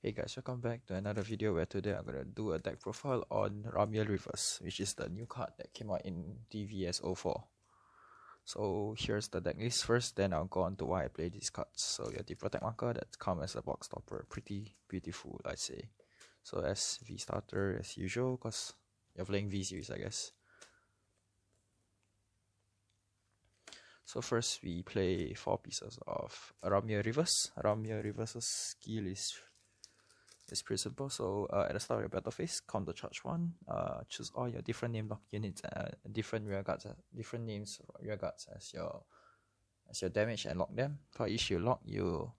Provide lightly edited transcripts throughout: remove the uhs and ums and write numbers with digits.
Hey guys, welcome back to another video where today I'm gonna do a deck profile on Ramiel Reverse, which is the new card that came out in DVS04. So here's the deck list first, then I'll go on to why I play these cards. So your Protect marker that comes as a box stopper, pretty beautiful I'd say. So as V starter as usual, cause you're playing V series I guess. So first we play 4 pieces of Ramiel Reverse. Ramiel Reverse's skill is pretty simple. So at the start of your battle phase, counter charge 1, choose all your different name lock units, different rear guards, different names rear guards as your damage, and lock them. For each you lock, you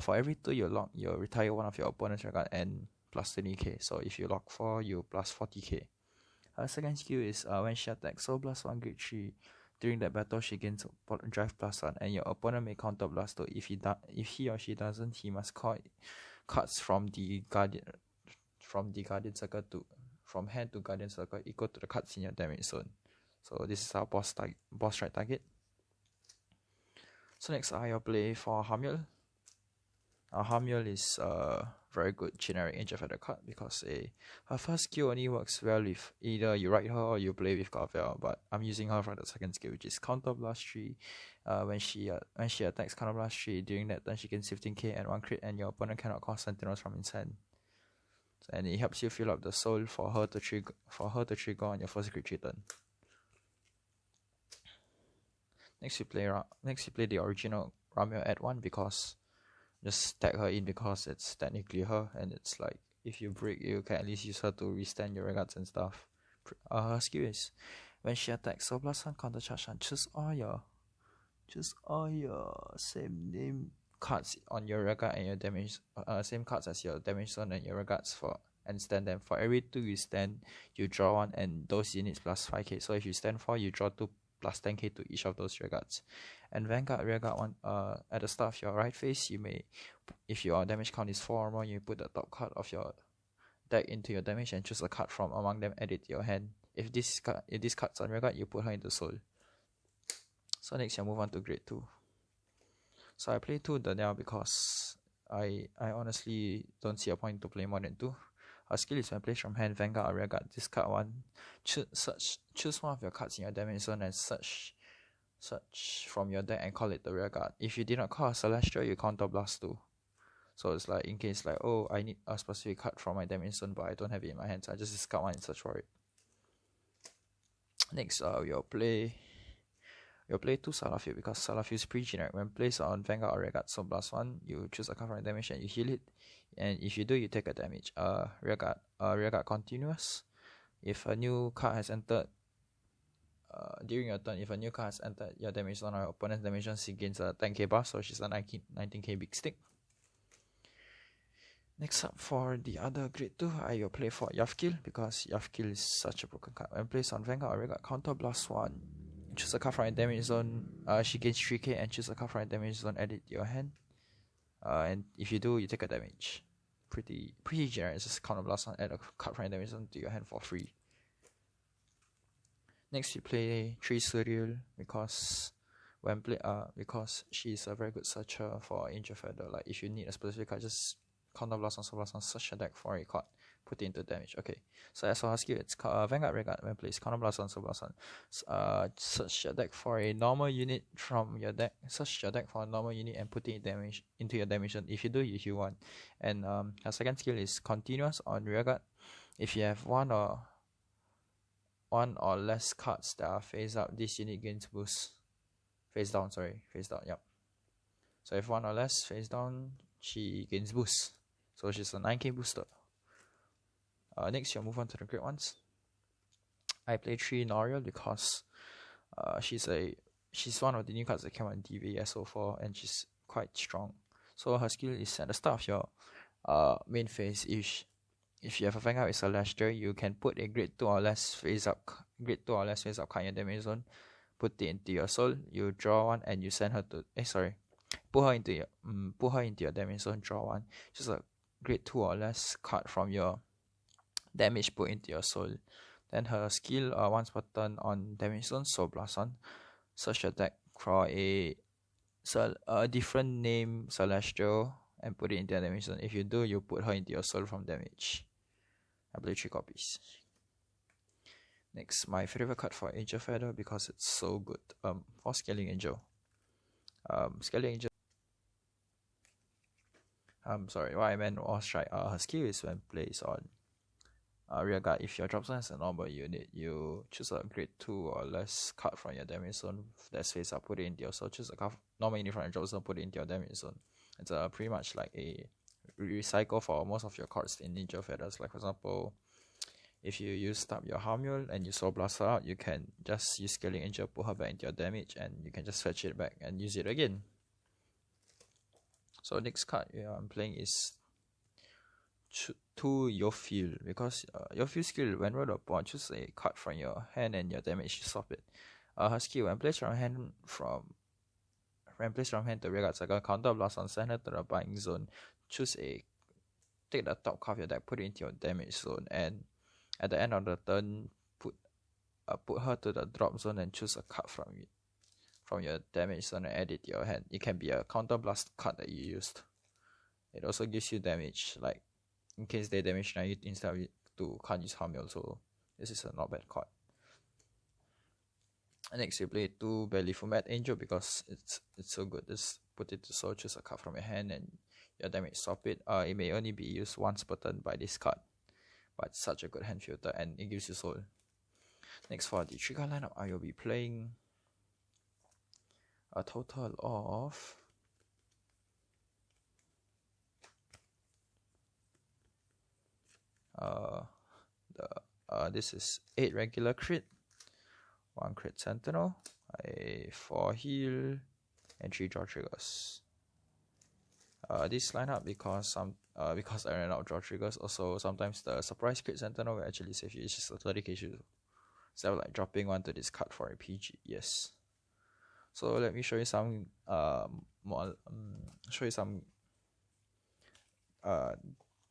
for every 2 you lock, you retire one of your opponent's rear guard and plus 20k. So if you lock 4, you plus 40k. Second skill is when she attacks, so blast 1 grade 3. During that battle, she gains drive plus 1, and your opponent may counter blast 2. If he or she doesn't, he must call cards from the guardian circle from hand to guardian circle equal to the cards in your damage zone. So this is our boss strike target. So next I will play for Ramiel. Ramiel is a very good generic Angel Feather card because her first skill only works well if either you ride her or you play with Garvel, but I'm using her for the second skill, which is Counter Blast 3. When she attacks Counter Blast 3, during that turn she gains 15k and 1 crit, and your opponent cannot cast Sentinels from his hand. And it helps you fill up the soul for her to trigger on your first crit turn. Next you play the original Ramiel at 1 because just tag her in because it's technically her, and it's like if you break, you can at least use her to restand your regards and stuff. Her skill is when she attacks, so plus 1 counter charge and choose all your same name cards on your regard and your damage, same cards as your damage zone and your regards and stand them. For every 2 you stand, you draw 1, and those units plus 5k. So if you stand 4, you draw 2 plus 10k to each of those regards. And Vanguard rearguard 1, at the start of your right phase, you may, if your damage count is 4 or more, you put the top card of your deck into your damage and choose a card from among them, add it to your hand. If this card's on rearguard, you put her into soul. So next you move on to grade 2. So I play 2 Danielle because I honestly don't see a point to play more than 2. Her skill is when placed from hand, Vanguard or rearguard, discard 1, choose one of your cards in your damage zone and search from your deck and call it the rearguard. If you did not call a Celestial, you counter blast 2. So it's like in case like, oh, I need a specific card from my damage zone but I don't have it in my hand, so I just discard 1 and search for it. Next you'll play 2 Salafield because Salafield is pretty generic. When placed on Vanguard or rearguard, so blast 1, you choose a card from damage and you heal it, and if you do, you take a damage. Rearguard continuous. If a new card has entered during your turn, if a new card has entered your damage zone or your opponent's damage zone, she gains a 10k buff, so she's a 19k big stick. Next up, for the other grade 2, I will play for Yafkil because Yafkil is such a broken card. When placed on Vanguard or rearguard, counter blast 1, choose a card from your damage zone, she gains 3k, and choose a card from your damage zone, add it to your hand. And if you do, you take a damage. Pretty generic. Just counter blast 1, add a card from your damage zone to your hand for free. Next you play 3 Surreal because because she's a very good searcher for Angel Feather. Like if you need a specific card, just counter blast 1, so blast 1, search your deck for a card, put it into damage. Okay, so as for her skill, it's Vanguard rearguard. When placed, counter blast 1, so blast 1. Search your deck for a normal unit from your deck. Search your deck for a normal unit and put it into your damage zone. If you do, you heal 1. And her second skill is continuous on rearguard. If you have one or less cards that are face up, this unit gains boost. Face down, yep. So if 1 or less face down, she gains boost. So she's a 9k booster. Next you'll move on to the great ones. I play 3 Noriel because she's one of the new cards that came out in DVS04 and she's quite strong. So her skill is at the start of your main phase. If you have a Vanguard with Celestial, you can put a grade 2 or less face up card in your damage zone, put it into your soul, you draw 1 and you send her to put her into your damage zone, draw 1. Just a grade 2 or less card from your damage put into your soul. Then her skill once per turn on damage zone, so blast 1. Search your deck for a different name Celestial and put it into your damage zone. If you do, you put her into your soul from damage. I play 3 copies. Next, my favorite card for Angel Feather because it's so good. For Scaling Angel. Scaling Angel. Sorry, what I meant was right. Her skill is when placed on rear guard. If your drop zone is a normal unit, you choose a grade 2 or less card from your damage zone that's face up, put it into your soul. Choose a card normal unit from your drop zone, put it into your damage zone. It's pretty much like a recycle for most of your cards in Angel Feathers. Like for example, if you used up your Ramiel and you Soul Blast her out, you can just use Scaling Angel, put her back into your damage, and you can just fetch it back and use it again. So next card I'm playing is to your field, because your field skill, when rolled upon, choose a card from your hand and your damage, swap it. Her skill, when placed from hand to rear guard cycle, counter blast on, send her to the buying zone. Take the top card of your deck, put it into your damage zone, and at the end of the turn, put her to the drop zone and choose a card from your damage zone and add it to your hand. It can be a counter blast card that you used. It also gives you damage, like in case they damage now, you instead of to can't use Ramiel, so this is a not bad card. And next you play 2 Belly Fumet Angel because it's so good. Just put it to soul, choose a card from your hand, and your damage swap it. It may only be used once per turn by this card, but it's such a good hand filter and it gives you soul. Next, for the 3 card lineup, I will be playing a total of this is 8 regular crit, 1 crit sentinel, a 4 heal, and 3 draw triggers. This lineup because I ran out of draw triggers. Also, sometimes the surprise crit sentinel will actually save you. It's just a 30k shield. So like dropping 1 to this card for a PG. Yes. So let me show you some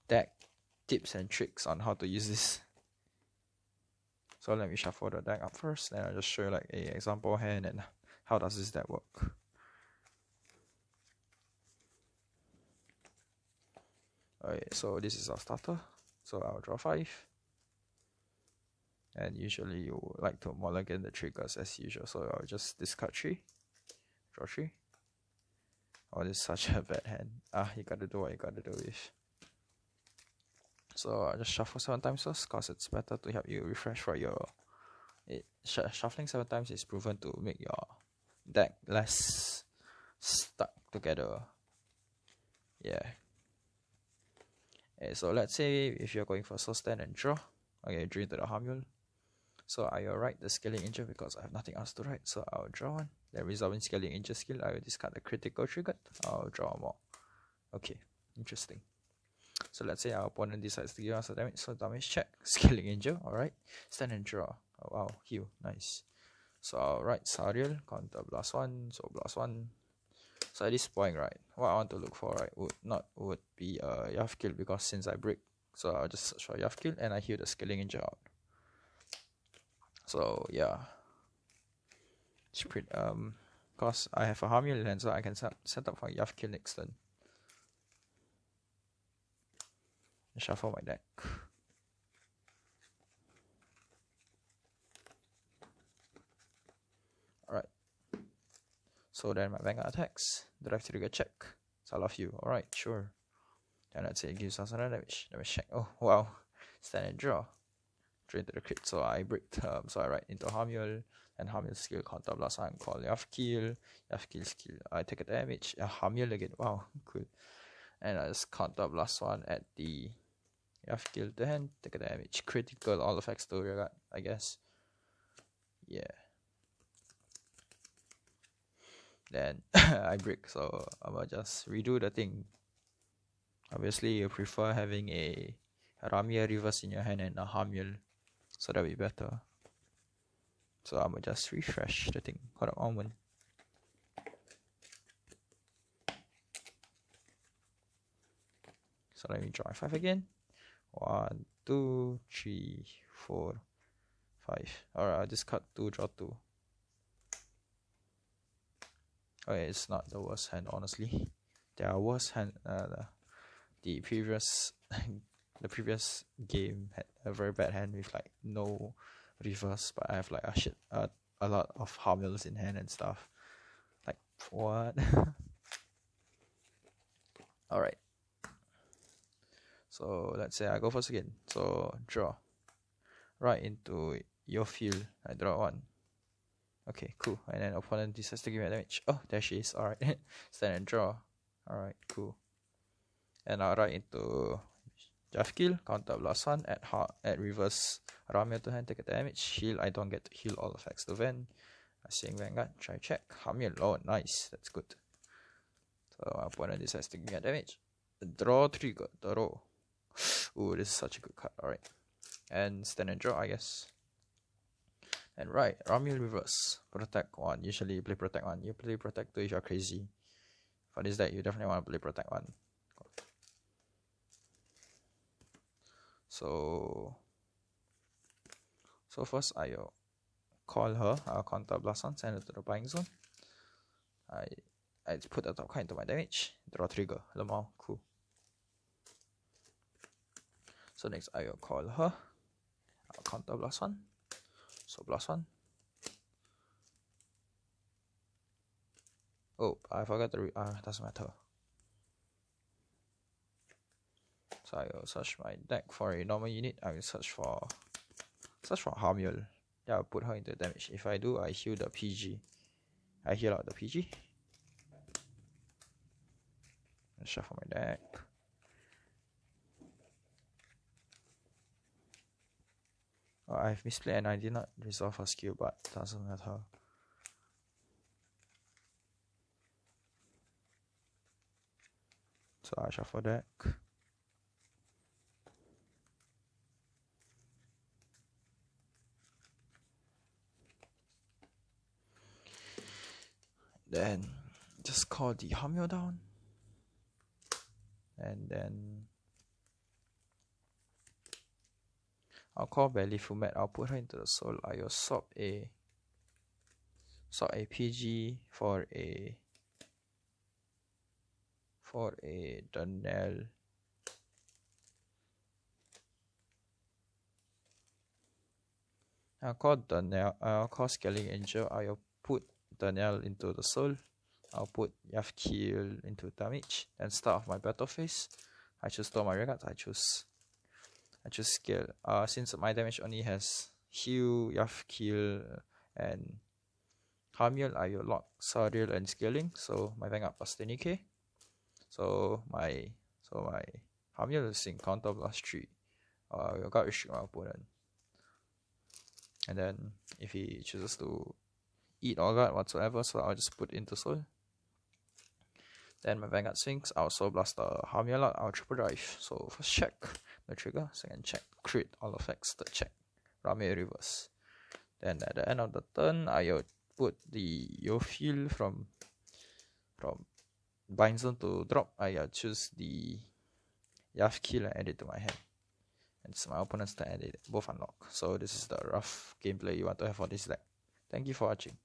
deck tips and tricks on how to use this. So let me shuffle the deck up first, then I'll just show you like a example hand and how does this deck work. Okay, so this is our starter. So I'll draw 5. And usually you would like to mulligan the triggers as usual. So I'll just discard 3, draw 3. Oh, this is such a bad hand. You gotta do what you gotta do with. So I'll just shuffle 7 times first, cause it's better to help you refresh for your. Shuffling 7 times is proven to make your deck less stuck together. Yeah. Okay, so let's say if you're going for soul stand and draw. Okay, draw into the Ramiel. So I will write the Scaling Angel because I have nothing else to write. So I'll draw 1. Then resolving Scaling Angel skill, I will discard the critical triggered. I'll draw more. Okay, interesting. So let's say our opponent decides to give us a damage. So damage check, Scaling Angel. Alright, stand and draw. Oh, wow, heal, nice. So I'll write Sariel, counter blast 1, so blast 1. So at this point, right, what I want to look for, right, would be Yav kill, because since I break, so I'll just search for Yav kill and I heal the Scaling Angel out. So yeah, it's pretty cause I have a Ramiel in hand, so I can set up for Yav kill next turn. And shuffle my deck. Alright. So then my Vanguard attacks, drive trigger check. So I love you. Alright, sure. Then let's say it gives us another damage. Damage check. Oh wow. Stand and draw. Draw into the crit. So I break so I write into Ramiel, and Ramiel skill counter blast and call Yav kill. Yav kill skill. I take a damage. Ramiel again. Wow, cool. And I just counter blast 1 at the Yav kill to hand, take a damage. Critical, all effects to rear guard, I guess. Yeah. Then I break, so I'ma just redo the thing. Obviously, you prefer having a Ramiel reverse in your hand and a Ramiel, so that'll be better. So I'ma just refresh the thing. Hold up 1 moment. So let me draw 5 again. 1, 2, 3, 4, 5. Alright, I'll just cut 2, draw 2. Okay, it's not the worst hand, honestly. their worst hand. The previous the previous game had a very bad hand with like no reverse, but I have like a lot of Ramiels in hand and stuff. Like what? All right. So let's say I go first again. So draw. Right into your field. I draw one. Okay, cool. And then opponent decides to give me a damage. Oh, there she is. Alright. Stand and draw. Alright, cool. And I'll write into Jaff kill, counter blast one, add reverse Ramiel to hand, take a damage. Heal, I don't get to heal all effects to Van. I sing Vanguard, try check. Ramiel, oh nice, that's good. So my opponent decides to give me a damage. Draw trigger, draw. Ooh, this is such a good card, alright. And stand and draw, I guess. And right, Ramiel reverse. Protect 1. Usually you play protect 1. You play protect 2 if you're crazy. For this deck, you definitely want to play protect 1. So first I'll call her. I'll counter blast on, send her to the buying zone. I put the top card into my damage. Draw trigger. Lemao, cool. So next I'll call her. I'll counter blast 1. So blast 1. Oh, I forgot to doesn't matter. So I will search my deck for a normal unit. I will search for Ramiel. Yeah, I'll put her into damage. If I do, I heal the PG. I heal out the PG. And shuffle my deck. Oh, I've misplayed and I did not resolve her skill, but doesn't matter. So I shuffle deck. Then just call the Ramiel down. And then I'll call Belly Fumet. I'll put her into the soul. I'll swap a PG for a Daniel. I'll call Scaling Angel. I'll put Daniel into the soul. I'll put Yafkiel into damage. And start off my battle phase. I choose Storm my regards. I choose scale. Since my damage only has heal, Yafkiel, and Ramiel, I will lock Sariel and scaling. So my Vanguard plus 20k. So my Ramiel is in counter blast 3. I will guard restrict my opponent. And then if he chooses to eat or guard whatsoever, so I'll just put into soul. Then my Vanguard swings, I'll soul blast the Ramiel out, I'll triple drive. So first check, no trigger, second check, crit, all effects, third check, Ramiel reverse. Then at the end of the turn, I'll put the Yofil from bind zone to drop. I'll choose the Yaf kill and add it to my hand. And it's my opponent's turn and they both unlock. So this is the rough gameplay you want to have for this deck. Thank you for watching.